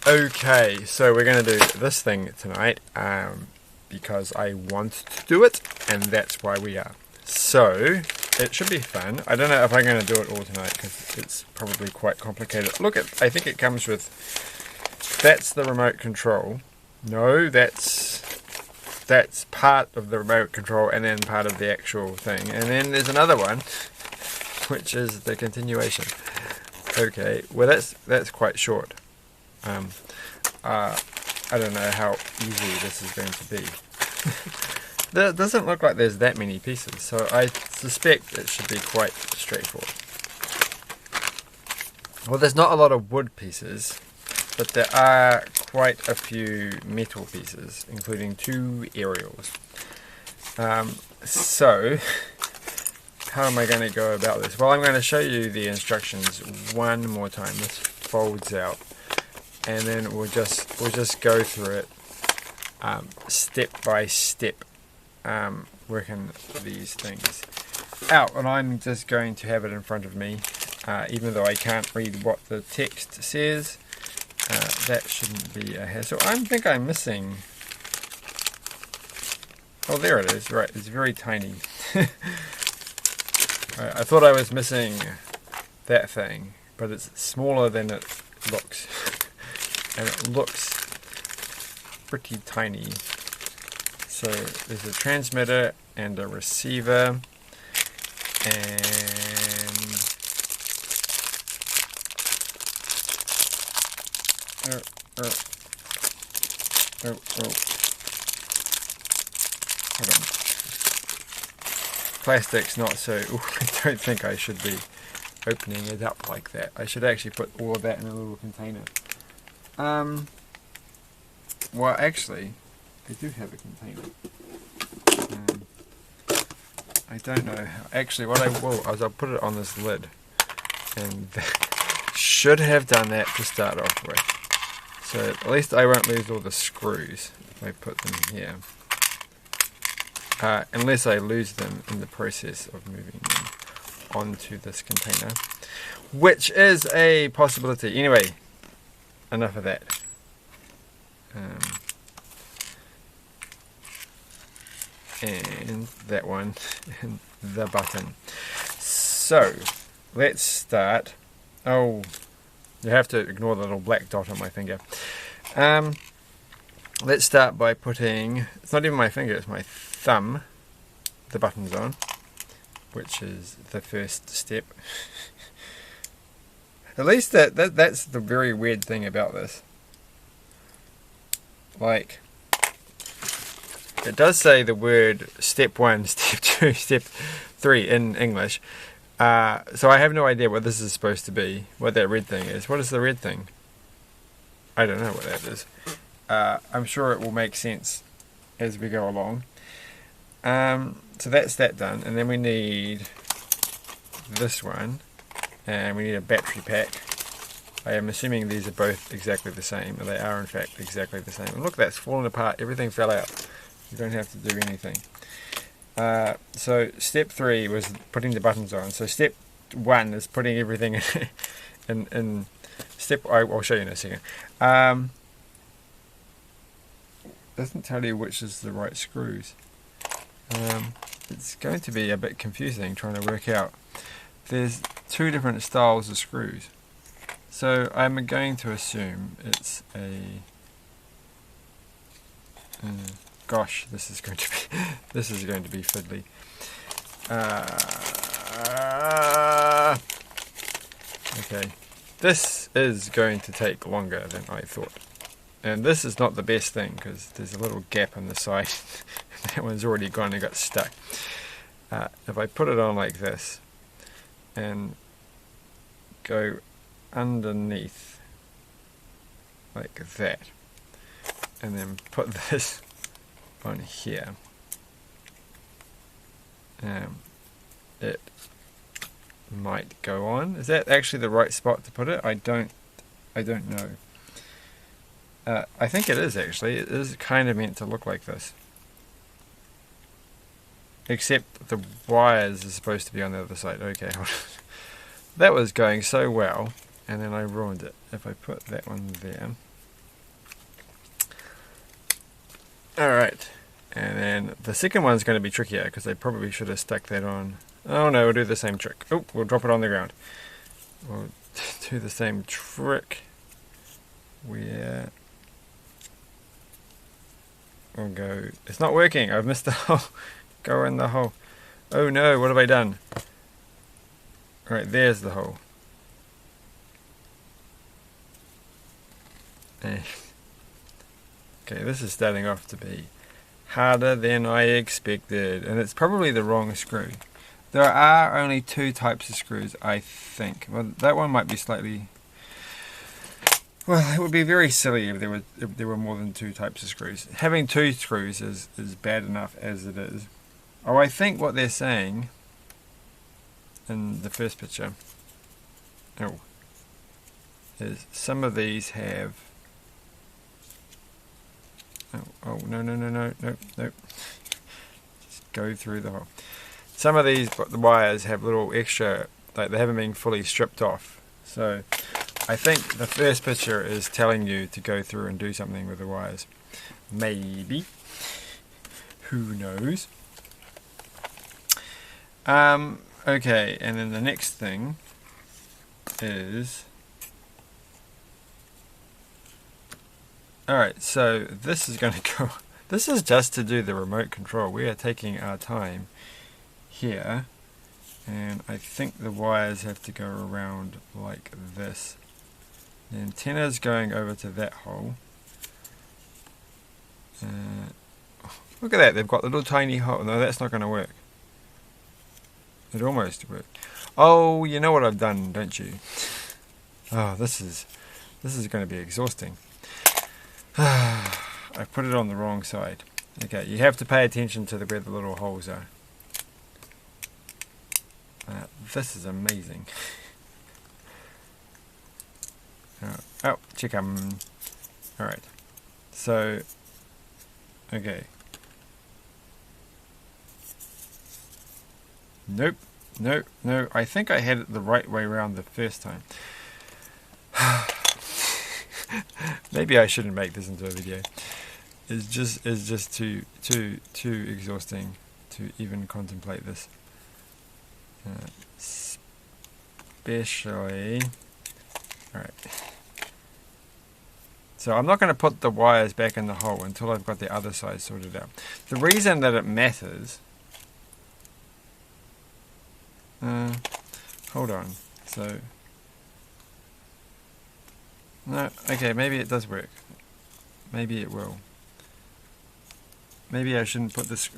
Okay, so we're going to do this thing tonight because I want to do it, and that's why we are. So, it should be fun. I don't know if I'm going to do it all tonight because it's probably quite complicated. Look, I think it comes with... That's the remote control. No, that's part of the remote control and then part of the actual thing. And then there's another one, which is the continuation. Okay, well that's quite short. I don't know how easy this is going to be. It doesn't look like there's that many pieces, so I suspect it should be quite straightforward. Well, there's not a lot of wood pieces, but there are quite a few metal pieces, including 2 aerials. So, how am I going to go about this? Well, I'm going to show you the instructions one more time. This folds out, and then we'll just go through it step by step, working these things out. And I'm just going to have it in front of me, even though I can't read what the text says. That shouldn't be a hassle. I think I'm missing... Oh, there it is. Right, it's very tiny. I thought I was missing that thing, but it's smaller than it looks. And it looks pretty tiny. So there's a transmitter and a receiver, and hold on. Plastic's not so... Ooh, I don't think I should be opening it up like that. I should actually put all of that in a little container. Well, actually, I do have a container. I don't know how... Actually, what I will is I'll put it on this lid. And should have done that to start off with. So at least I won't lose all the screws if I put them here. Unless I lose them in the process of moving them onto this container. Which is a possibility. Anyway, enough of that. And that one, and the button. So, let's start. Oh, you have to ignore the little black dot on my finger. Let's start by putting, it's not even my finger, it's my thumb, the buttons on, which is the first step. At least that's the very weird thing about this. Like, it does say the word step 1, step 2, step 3 in English. So I have no idea what this is supposed to be, what that red thing is. What is the red thing? I don't know what that is. I'm sure it will make sense as we go along. So that's that done, and then we need this one, and we need a battery pack. I am assuming these are both exactly the same, and they are in fact exactly the same. And look, that's fallen apart, everything fell out. You don't have to do anything. So step 3 was putting the buttons on. So step 1 is putting everything in step... I'll show you in a second. Doesn't tell you which is the right screws. It's going to be a bit confusing trying to work out. There's 2 different styles of screws. So I'm going to assume it's a... gosh, this is going to be fiddly. Okay, this is going to take longer than I thought, and this is not the best thing because there's a little gap in the side. That one's already gone and got stuck. If I put it on like this and go underneath like that, and then put this on here, it might go on. Is that actually the right spot to put it? I don't know. I think it is actually. It is kind of meant to look like this, except the wires are supposed to be on the other side. Okay, hold on. That was going so well, and then I ruined it. If I put that one there, Alright. And then the second one's going to be trickier because they probably should have stuck that on. Oh no, we'll do the same trick. Oh, we'll drop it on the ground. We'll do the same trick where we'll go. It's not working. I've missed the hole. Go in the hole. Oh no, what have I done? Alright, there's the hole. Okay, this is starting off to be harder than I expected, and it's probably the wrong screw. There are only two types of screws, I think. Well, that one might be slightly... Well, it would be very silly if there were more than two types of screws. Having two screws is bad enough as it is. Oh, I think what they're saying in the first picture is some of these have... Oh, no. Just go through the hole. Some of these the wires have little extra, like they haven't been fully stripped off. So I think the first picture is telling you to go through and do something with the wires. Maybe. Who knows? Okay, and then the next thing is... Alright, so this is going to go... This is just to do the remote control. We are taking our time here. And I think the wires have to go around like this. The antenna's going over to that hole. Look at that, they've got little tiny hole. No, that's not going to work. It almost worked. Oh, you know what I've done, don't you? Oh, this is going to be exhausting. I put it on the wrong side. Okay, you have to pay attention to where the little holes are. This is amazing. Oh, check 'em. Alright. So, okay. Nope. No. I think I had it the right way around the first time. Maybe I shouldn't make this into a video. It's just too exhausting to even contemplate this. Especially... Alright. So I'm not going to put the wires back in the hole until I've got the other side sorted out. The reason that it matters... hold on. So... No, okay, maybe it does work. Maybe it will. Maybe I shouldn't put this...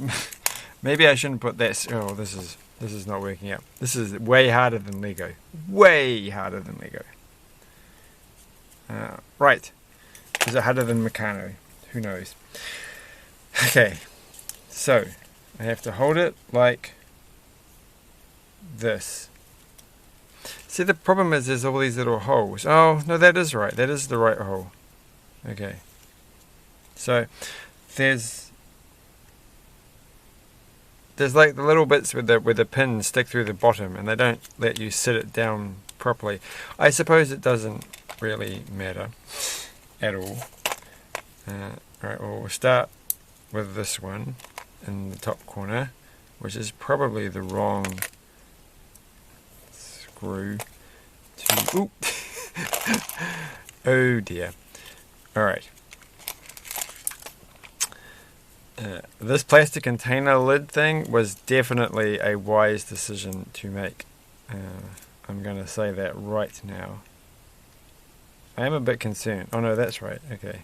Maybe I shouldn't put that... Oh, this is not working out. This is way harder than Lego. Way harder than Lego. Right. Is it harder than Meccano? Who knows? Okay. So, I have to hold it like this. See, the problem is there's all these little holes. Oh, no, that is right. That is the right hole. Okay. So, there's like the little bits where the pins stick through the bottom and they don't let you sit it down properly. I suppose it doesn't really matter at all. Alright, well, we'll start with this one in the top corner, which is probably the wrong screw to... Oop! Oh dear. Alright. This plastic container lid thing was definitely a wise decision to make. I'm going to say that right now. I am a bit concerned. Oh no, that's right. Okay.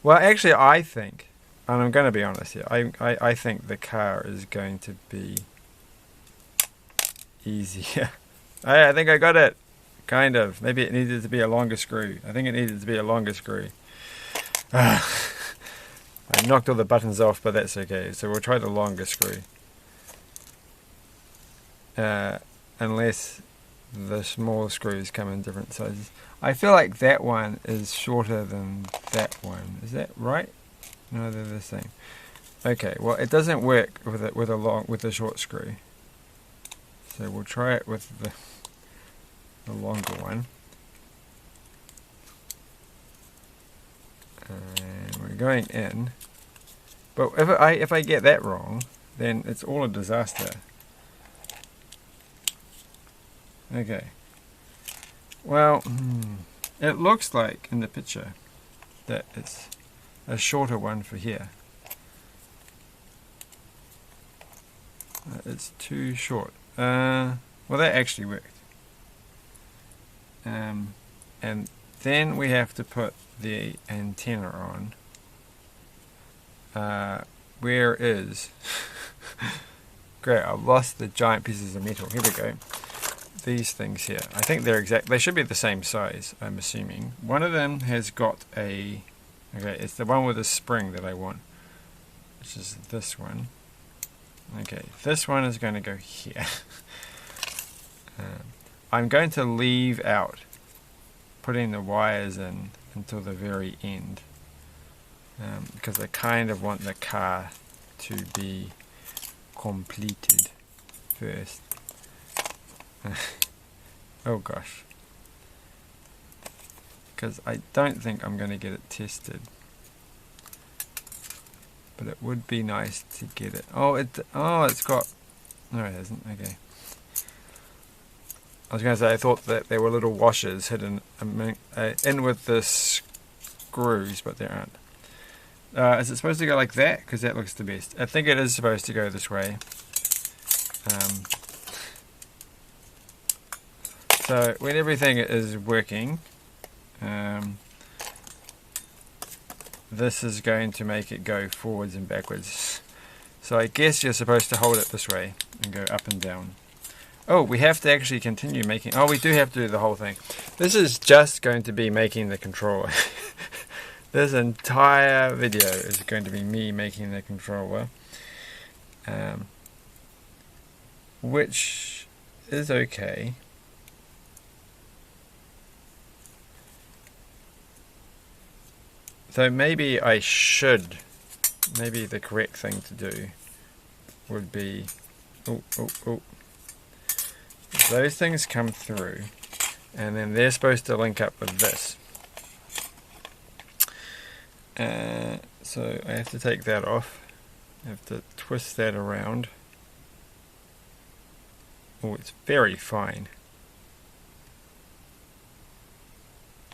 Well, actually, I think, and I'm going to be honest here, I think the car is going to be easier. I think I got it. Kind of. Maybe it needed to be a longer screw. I think it needed to be a longer screw. I knocked all the buttons off, but that's okay. So we'll try the longer screw. Unless the small screws come in different sizes. I feel like that one is shorter than that one. Is that right? No, they're the same. Okay, well it doesn't work with a short screw. So we'll try it with the longer one. And we're going in. But if I get that wrong, then it's all a disaster. Okay. Well, it looks like in the picture that it's a shorter one for here. It's too short. Well, that actually worked. And then we have to put the antenna on. Where is... Great, I've lost the giant pieces of metal. Here we go. These things here. I think they're exact. They should be the same size, I'm assuming. One of them has got a... Okay, it's the one with a spring that I want, which is this one. Okay, this one is going to go here. I'm going to leave out putting the wires in until the very end, because I kind of want the car to be completed first. Oh gosh, because I don't think I'm going to get it tested, but it would be nice to get it. It's got... No, it hasn't. Okay. I was going to say, I thought that there were little washers hidden in with the screws, but there aren't. Is it supposed to go like that? Because that looks the best. I think it is supposed to go this way. So when everything is working, this is going to make it go forwards and backwards. So I guess you're supposed to hold it this way and go up and down. Oh, we have to actually continue making... Oh, we do have to do the whole thing. This is just going to be making the controller. This entire video is going to be me making the controller. Which is okay. So maybe I should... Maybe the correct thing to do would be... Those things come through, and then they're supposed to link up with this. So I have to take that off. I have to twist that around. Oh, it's very fine.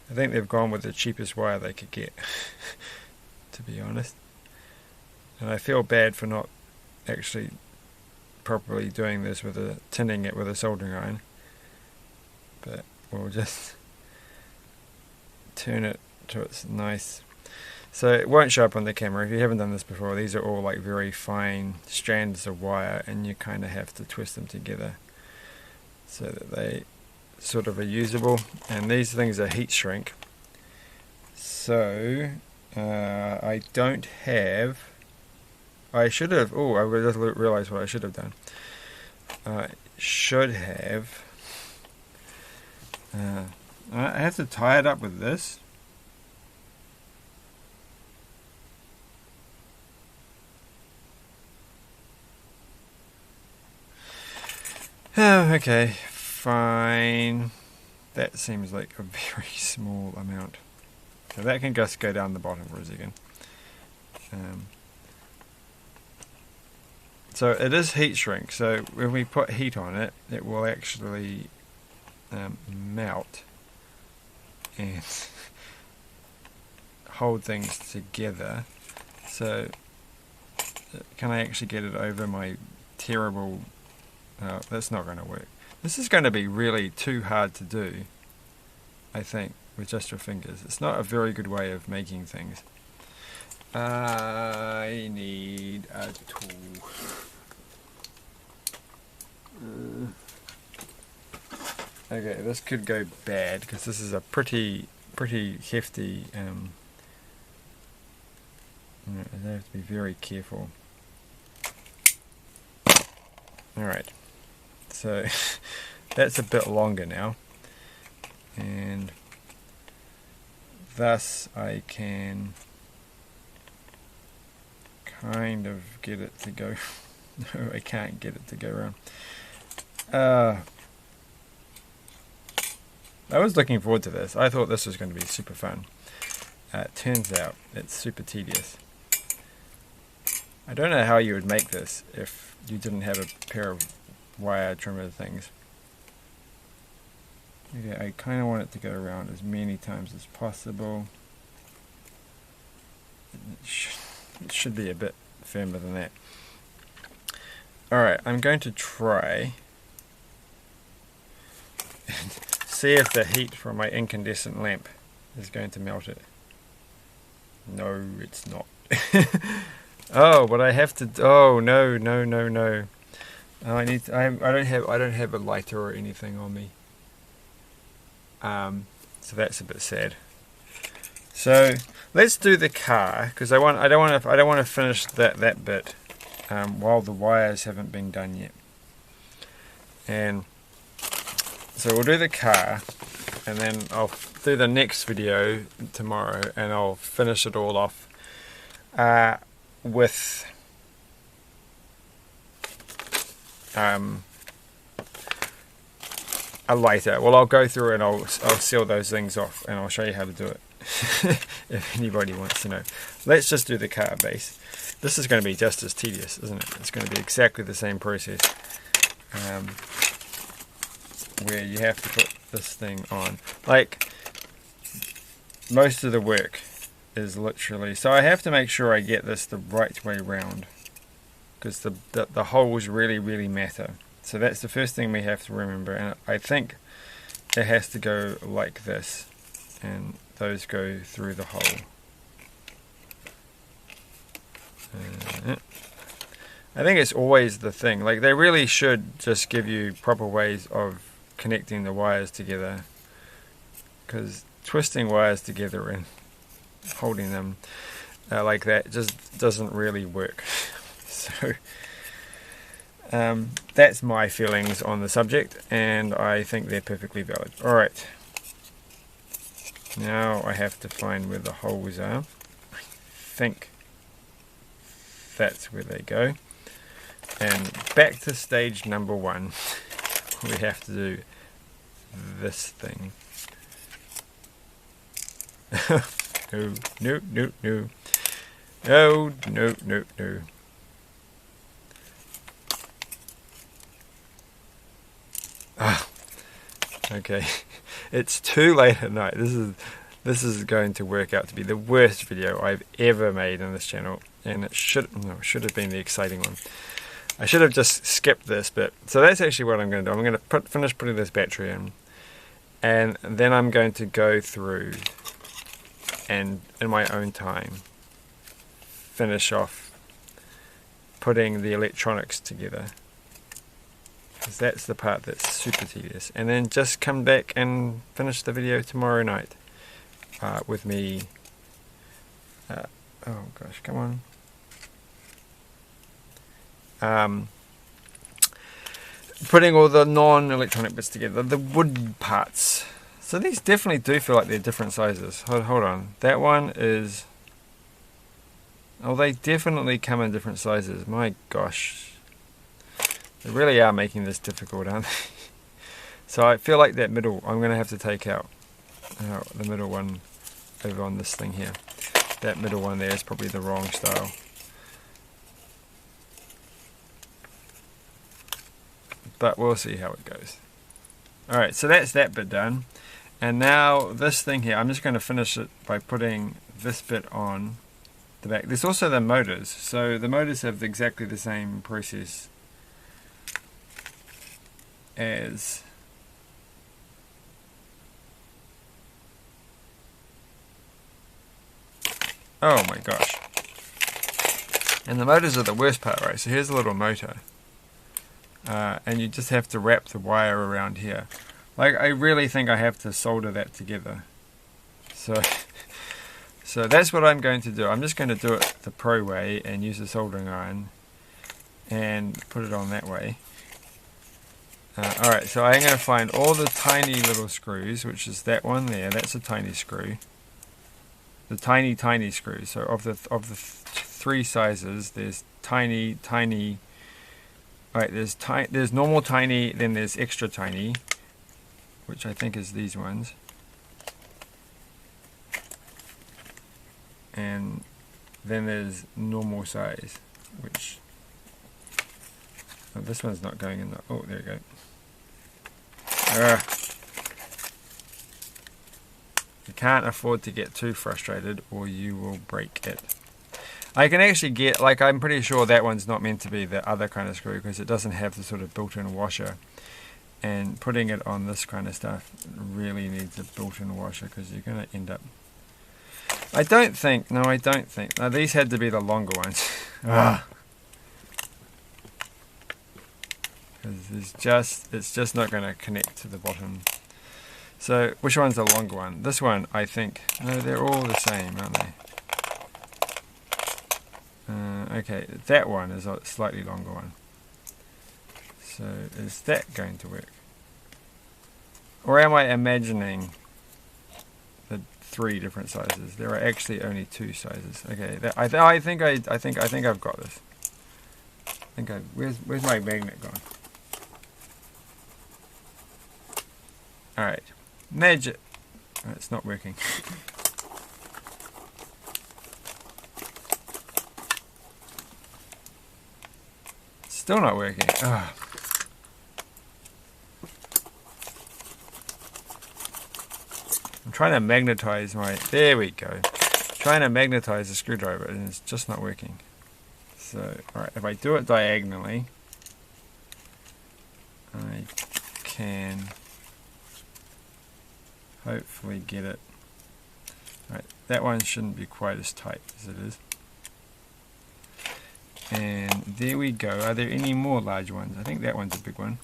I think they've gone with the cheapest wire they could get, to be honest. And I feel bad for not actually properly doing this with tinning it with a soldering iron, but we'll just turn it to its nice. So it won't show up on the camera if you haven't done this before. These are all like very fine strands of wire, and you kind of have to twist them together so that they sort of are usable. And these things are heat shrink, so I don't have... I should have... Oh, I just realised what I should have done. I should have... I have to tie it up with this. Oh, okay, fine. That seems like a very small amount. So that can just go down the bottom for a second. So it is heat shrink, so when we put heat on it, it will actually melt and hold things together. So can I actually get it over my terrible... Oh, that's not going to work. This is going to be really too hard to do, I think, with just your fingers. It's not a very good way of making things. I need a tool. Okay, this could go bad because this is a pretty hefty. I have to be very careful. Alright, so that's a bit longer now, and thus I can kind of get it to go. No, I can't get it to go around. I was looking forward to this. I thought this was going to be super fun. it turns out it's super tedious. I don't know how you would make this if you didn't have a pair of wire trimmer things. Yeah, I kind of want it to go around as many times as possible. It should be a bit firmer than that. Alright, I'm going to try and see if the heat from my incandescent lamp is going to melt it. No, it's not. Oh, but I have to. Oh no, no, no, no. Oh, I need. I don't have a lighter or anything on me. So that's a bit sad. So let's do the car because I don't want to finish that bit while the wires haven't been done yet. And so we'll do the car, and then I'll do the next video tomorrow, and I'll finish it all off with a lighter. Well, I'll go through and I'll seal those things off, and I'll show you how to do it if anybody wants to know. Let's just do the car base. This is going to be just as tedious, isn't it? It's going to be exactly the same process, where you have to put this thing on. Like, most of the work is literally, so I have to make sure I get this the right way round, because the holes really matter. So that's the first thing we have to remember, and I think it has to go like this, and those go through the hole. I think it's always the thing. Like, they really should just give you proper ways of connecting the wires together, because twisting wires together and holding them like that just doesn't really work. So that's my feelings on the subject, and I think they're perfectly valid. Alright, now I have to find where the holes are. I think that's where they go. And back to stage number 1, we have to do this thing. No, no, no, no. No, no, no, no. Ah, okay. It's too late at night. This is going to work out to be the worst video I've ever made on this channel, and it should have been the exciting one. I should have just skipped this bit. So that's actually what I'm going to do. I'm going to finish putting this battery in, and then I'm going to go through and, in my own time, finish off putting the electronics together, because that's the part that's super tedious. And then just come back and finish the video tomorrow night with me. Oh gosh, come on. Putting all the non-electronic bits together, the wood parts. So these definitely do feel like they're different sizes. Hold on, that one is, oh, they definitely come in different sizes. My gosh, they really are making this difficult, aren't they? So I feel like that middle, I'm going to have to take out the middle one over on this thing here. That middle one there is probably the wrong style. But we'll see how it goes. Alright, so that's that bit done. And now this thing here, I'm just going to finish it by putting this bit on the back. There's also the motors. So the motors have exactly the same process as oh my gosh. And the motors are the worst part, right? So here's a little motor. And you just have to wrap the wire around here. Like, I really think I have to solder that together. So that's what I'm going to do. I'm just going to do it the pro way and use a soldering iron and put it on that way. Alright, so I'm going to find all the tiny little screws, which is that one there. That's a tiny screw. The tiny screws. So of the three sizes, there's tiny. Right, there's normal tiny, then there's extra tiny, which I think is these ones. and then there's normal size, which this one's not going in the, oh, there we go. You can't afford to get too frustrated or you will break it. I can actually get, like, I'm pretty sure that one's not meant to be the other kind of screw because it doesn't have the sort of built-in washer. And putting it on this kind of stuff really needs a built-in washer because you're going to end up... I don't think, no, these had to be the longer ones. Because it's just not going to connect to the bottom. So, which one's the longer one? This one, I think. No, they're all the same, aren't they? Okay, that one is a slightly longer one. So, is that going to work? Or am I imagining the 3 different sizes? There are actually only 2 sizes. Okay, I think I've got this. Where's my magnet gone? All right, magic. Oh, it's not working. Still not working. Oh. I'm trying to magnetize my... There we go. Trying to magnetize the screwdriver and it's just not working. So, alright, if I do it diagonally, I can hopefully get it. Alright, that one shouldn't be quite as tight as it is. And there we go. Are there any more large ones? I think that one's a big one.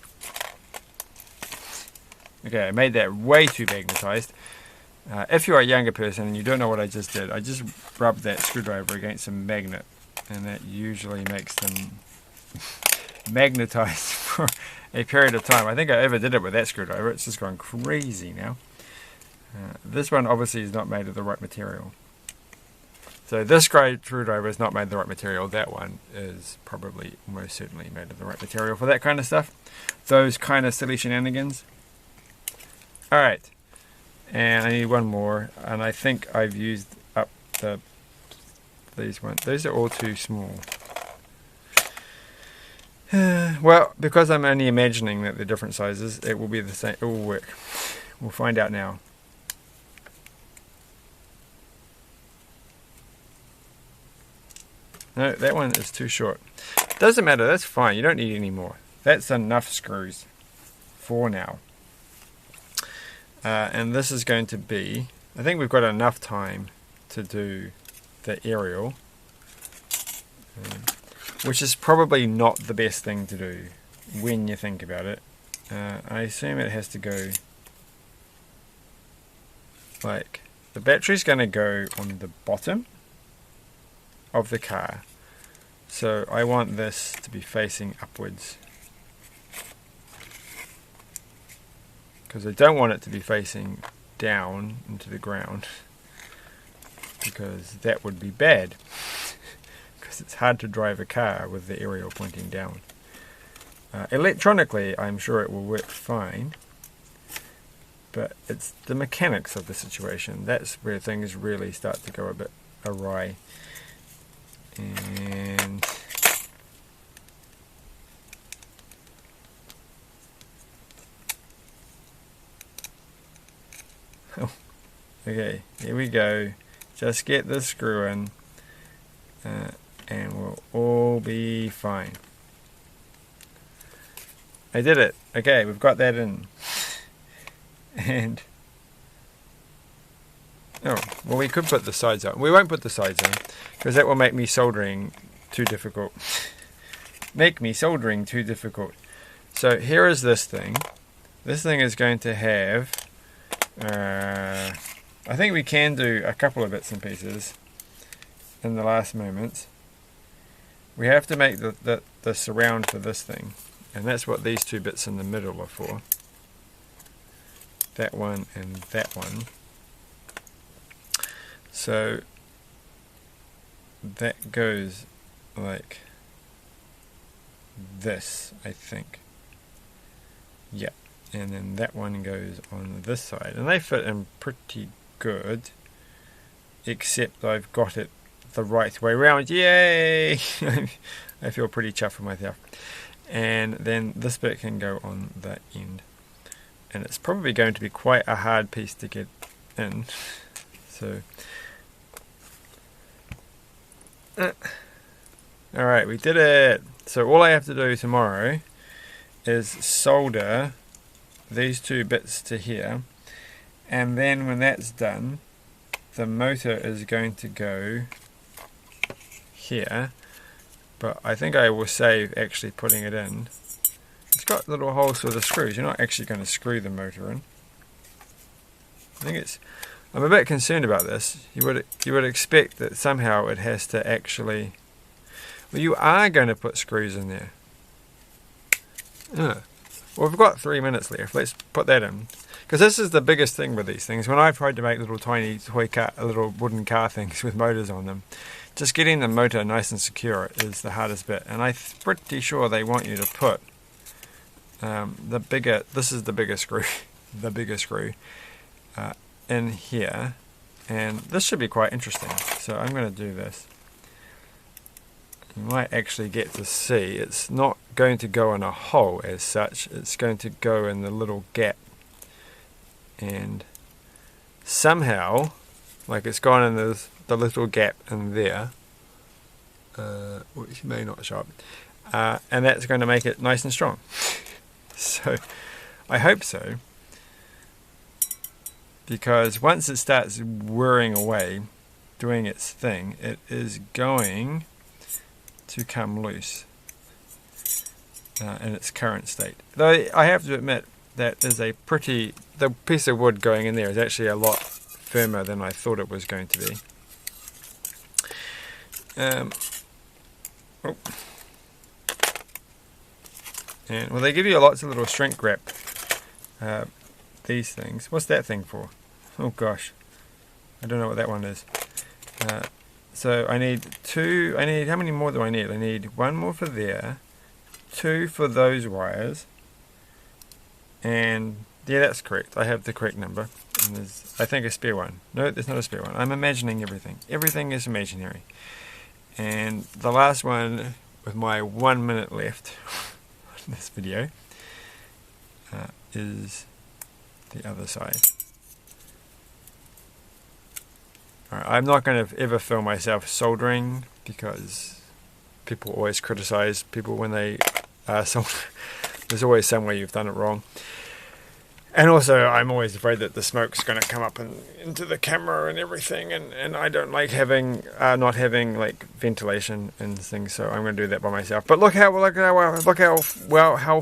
Okay, I made that way too magnetized. If you're a younger person and you don't know what I just did, I just rubbed that screwdriver against a magnet, and that usually makes them magnetized for a period of time. I think I ever did it with that screwdriver. It's just gone crazy now. This one obviously is not made of the right material. So this screwdriver is not made of the right material. That one is probably almost certainly made of the right material for that kind of stuff. Those kind of silly shenanigans. Alright. And I need one more. And I think I've used up these ones. Those are all too small. Well, because I'm only imagining that they're different sizes, it will be the same. It will work. We'll find out now. No, that one is too short. Doesn't matter, that's fine. You don't need any more. That's enough screws for now. And this is going to be... I think we've got enough time to do the aerial. Which is probably not the best thing to do when you think about it. I assume it has to go... like... the battery's going to go on the bottom of the car. So I want this to be facing upwards. Because I don't want it to be facing down into the ground. Because that would be bad. Because it's hard to drive a car with the aerial pointing down. Electronically, I'm sure it will work fine. But it's the mechanics of the situation. That's where things really start to go a bit awry. And oh, okay, here we go. Just get the screw in, and we'll all be fine. I did it. Okay, we've got that in. And oh, well, we could put the sides on. We won't put the sides in because that will make me soldering too difficult. Make me soldering too difficult. So here is this thing. This thing is going to have... I think we can do a couple of bits and pieces in the last moments. We have to make the surround for this thing. And that's what these two bits in the middle are for. That one and that one. So that goes like this, I think. Yeah, and then that one goes on this side, and they fit in pretty good. except I've got it the right way around. Yay! I feel pretty chuffed with myself. And then this bit can go on the end. And it's probably going to be quite a hard piece to get in. So, alright, we did it! So all I have to do tomorrow is solder these two bits to here, and then when that's done, the motor is going to go here, but I think I will save actually putting it in. It's got little holes for the screws. You're not actually going to screw the motor in. I'm a bit concerned about this. You would expect that somehow it has to actually, well, you are going to put screws in there. Well, we've got 3 minutes left. Let's put that in, because this is the biggest thing with these things. When I've tried to make little tiny toy car, little wooden car things with motors on them, just getting the motor nice and secure is the hardest bit. And I'm pretty sure they want you to put this is the bigger screw, the bigger screw in here, and this should be quite interesting. So I'm going to do this. You might actually get to see it's not going to go in a hole as such, it's going to go in the little gap, and somehow, like, it's gone in the little gap in there, which may not show up, and that's going to make it nice and strong. So I hope so, because once it starts whirring away doing its thing, it is going to come loose in its current state. Though I have to admit that is the piece of wood going in there is actually a lot firmer than I thought it was going to be. And well, they give you lots of little shrink wrap these things. What's that thing for? Oh gosh, I don't know what that one is. So I need two. How many more do I need? I need one more for there, two for those wires, and yeah, that's correct. I have the correct number. And there's, I think, a spare one. No, there's not a spare one. I'm imagining everything. Everything is imaginary. And the last one, with my 1 minute left on this video, is the other side. Alright, I'm not going to ever film myself soldering, because people always criticize people when they solder. There's always some way you've done it wrong. And also, I'm always afraid that the smoke's going to come up into the camera and everything, and I don't like having not having like ventilation and things, so I'm going to do that by myself. But look how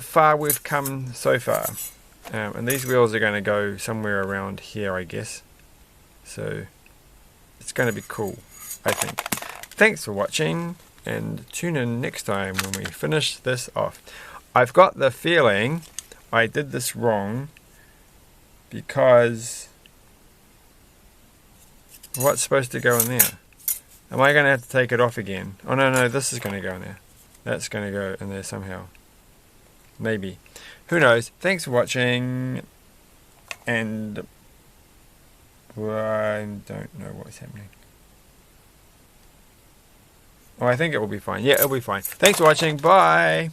far we've come so far, and these wheels are going to go somewhere around here, I guess. So it's going to be cool, I think. Thanks for watching, and tune in next time when we finish this off. I've got the feeling I did this wrong, because what's supposed to go in there? Am I going to have to take it off again? Oh no, this is going to go in there. That's going to go in there somehow. Maybe. Who knows? Thanks for watching, and I don't know what's happening. Oh, I think it will be fine. Yeah, it'll be fine. Thanks for watching. Bye!